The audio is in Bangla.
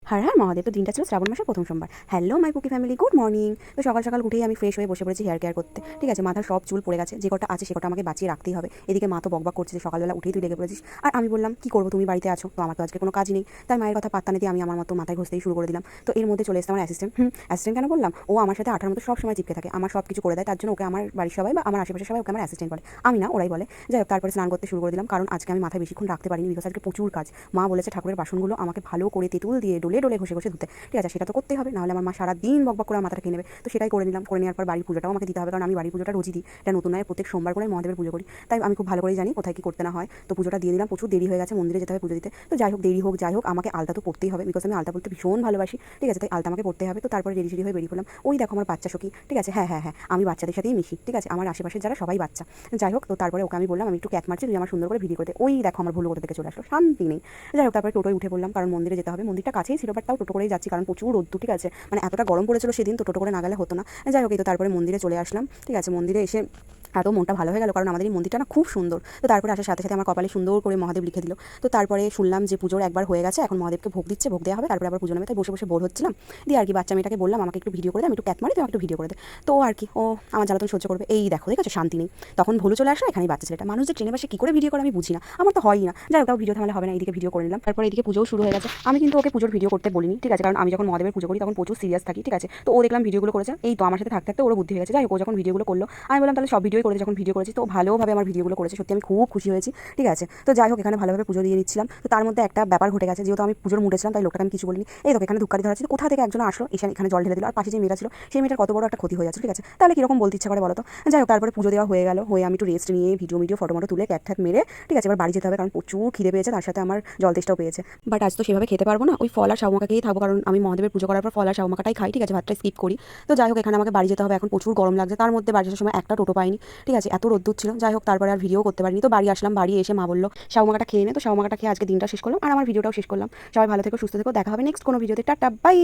হ্যাঁ হ্যাঁ মহাদেব, তো দিনটা ছিল শ্রাবণ মাসের প্রথম সোমবার। Hello my cookie family, good morning. তো সকাল সকাল উঠেই আমি ফ্রেশ হয়ে বসে পড়েছি হেয়ার কেয়ার করতে। ঠিক আছে, মাথার সব চুল পড়ে গেছে, যে কটা আছে সে কটা আমাকে বাঁচিয়ে রাখতেই হবে। এদিকে মা তো বকবক করছে যে সকালবেলা উঠেই তুই লেগে পড়েছিস। আর আমি বললাম কি করবো, তুমি বাড়িতে আছো তো, আমার তো আজকে কোনো কাজই নেই। তাই মায়ের কথা পাত্তা নিতে আমি আমার মতো মাথায় ঘষতেই শুরু করে দিলাম। তো এর মধ্যে চলে এসেছে আমার অ্যাসিস্ট্যান্ট। অ্যাসিস্ট্যান্ট কেন বললাম, ও আমার সাথে আঠার মতো সব সময় চিপকে থাকে, আমার সব কিছু করে দেয়, তার জন্য ওকে আমার বাড়ির সবাই বা আমার আশেপাশে সবাই ওকে আমার অ্যাসিস্ট্যান্ট বলে। আমি না, ওরাই বলে। যাই হোক, তারপরে স্নান করতে শুরু করে দিলাম, কারণ আজকে আমি মাথায় বেশিক্ষণ রাখতে পারিনি, বিকজ আজকে প্রচুর কাজ। মা বলেছে ঠাকুরের বাসনগুলো আমাকে ভালো করে তেঁতুল দিয়ে ডলে ডলে ঘষে ঘষে ধুতে। ঠিক আছে, সেটা তো করতেই হবে, নাহলে আমার মা সারা দিন বকবক করে আমার মাথাটা খেয়ে নেবে। তো সেটাই করে নিলাম। করে নেওয়ার পর বাড়ির পুজোটাও আমাকে দিতে হবে, কারণ আমি বাড়ির পুজোটা রোজই দিই। এটা নতুন নয়, প্রত্যেক সোমবার করে মহাদেবের পুজো করি। তাই আমি খুব ভালো করেই জানি কোথায় কি করতে না হয়। তো পুজোটা দিয়ে দিলাম, প্রচুর দেরি হয়ে গেছে, মন্দিরে যেতে হবে পুজো দিতে। তো যাই হোক, দেরি হোক যাই হোক, আমাকে আলতা তো পড়তেই হবে, বিকজ আমি আলতা পড়তে ভীষণ ভালোবাসি। ঠিক আছে, তাই আলতা আমাকে পড়তে হবে। তো তারপরে রেডি সেডি হয়ে বেরিয়ে পড়লাম। ওই দেখো আমার বাচ্চা সখী। ঠিক আছে, হ্যাঁ হ্যাঁ হ্যাঁ, আমি বাচ্চাদের সাথেই মিশি। ঠিক আছে, আমার আশেপাশের যারা সবাই বাচ্চা। যাই হোক, তো তারপরে ওকে আমি বললাম আমি একটু ক্যাট মারছি, তুই আমার সুন্দর করে ভিডিও করতে। ওই দেখো আমার ভুল কোথা থেকে চলে আসলো, শান্তি নেই। যাই হোক, তারপরে টোটোয় উঠে পড়লাম, কারণ মন্দিরে যেতে হবে। মন্দিরটা কাছেই ছিল, বাট তাও টোটো করেই যাচ্ছি, কারণ প্রচুর রোদ্দুর। ঠিক আছে, মানে এতটা গরম পড়েছিল সেদিন, তো টোটো করে না গেলে হতো না। যাই হোক, এই তো তারপরে মন্দিরে চলে আসলাম। ঠিক আছে, মন্দিরে এসে এত মনটা ভালো হয়ে গেল, কারণ আমাদের এই মন্দিরটা না খুব সুন্দর। তো তারপরে আসার সাথে সাথে আমার কপালে সুন্দর করে মহাদেব লিখে দিল। তো তারপরে শুনলাম যে পুজোর একবার হয়ে গেছে, এখন মহাদেবকে ভোগ দিচ্ছে, ভোগ দেওয়া হবে, তারপরে আবার পুজো নেবে। তাই বসে বসে বোর হচ্ছিলাম। দিয়ে আর কি বাচ্চা মেয়েটাকে বললাম আমাকে একটু ভিডিও করে দে, আমি একটু ক্যাট মারি, তো একটু ভিডিও করে দে। তো ও আর কি, ও আমার জ্বালাতন সহ্য করবে। এই দেখো দেখেছো, শান্তি নেই। তখন ভুলু চলে আসলো, এখানেই বাচ্চা ছেলেটা। মানুষ যে ট্রেনে বসে কী করে ভিডিও করে আমি বুঝি না, আমার তো হয়ই না। যাই হোক, তাও ভিডিও থামলে হবে না, এইদিকে ভিডিও করে নিলাম। তারপরে এদিকে পুজোও শুরু হয়ে গেছে। আমি কিন্তু ওকে পুজোর ভিডিও করতে বলিনি। ঠিক আছে, কারণ আমি যখন মহাদেবের পুজো করি তখন প্রচুর সিরিয়াস থাকি। ঠিক আছে, তো ও দেখলাম ভিডিওগুলো করেছে, এই তো আমার সাথে থাকতে থাকতে ওর বুদ্ধি হয়ে গেছে। যাই হোক, ও যখন ভিডিওগুলো করলো আমি বললাম তাহলে সব ভিডিওই করে, যখন ভিডিও করেছি তো ও ভালোভাবে আমার ভিডিওগুলো করেছে, সত্যি আমি খুব খুশি হয়েছি। ঠিক আছে, তো যাই হোক, এখানে ভালোভাবে পুজো দিয়ে নিচ্ছিলাম। তো তার মধ্যে একটা ব্যাপার ঘটে গেছে, যেহেতু আমি পুজোর মুডে ছিলাম তাই লোকটাকে আমি কিছু বলিনি। এই তো এখানে ধূপকাঠি ধরা ছিল, কোথা থেকে একজন আসলো, এসে এখানে জল ঢেলে দিল, আর পাশে যে মেয়েটা ছিল সেই মেয়েটার কত বড় একটা ক্ষতি হয়ে যাচ্ছে। ঠিক আছে, তাহলে কিরকম বলতে ইচ্ছা করে বলো তো। যাই হোক, তারপরে পুজো দেওয়া হয়ে গেল, হয়ে আমি একটু রেস্ট নিয়ে ভিডিও ফটো তুলে ক্যাট ঠ্যাট মেরে ঠিক আছে এবার বাড়ি যেতে হবে, কারণ প্রচুর খিদে পেয়েছে, তার সাথে আমার জল তেষ্টাও পেয়েছে। বাট আজ তো সেভাবে খেতে পারবো না, ওই ফল আর শাউমাকা খেয়েই থাকবো, কারণ আমি মহাদেবের পুজো করার পর ফল আর শাউমাকাটাই খাই। ঠিক আছে, ভাতটা স্কিপ করি। তো যাই হোক, এখানে আমাকে বাড়ি যেতে হবে, এখন প্রচুর গরম লাগছে, তার মধ্যে বাড়ি আসার সময় একটা টোটো পাইনি। ঠিক আছে, এত রোদ্দুর ছিল। যাই হোক, তারপরে আর ভিডিও করতে পারিনি। তো বাড়ি আসলাম, বাড়ি এসে মা বললো শাউমাকাটা খেয়ে নে। তো শাউমাকাটা খেয়ে আজকে দিনটা শেষ করলাম, আর আমার ভিডিওটাও শেষ করলাম। সবাই ভালো থেকো, সুস্থ থেকো, দেখা হবে নেক্সট কোনো ভিডিওতে। Tata bye.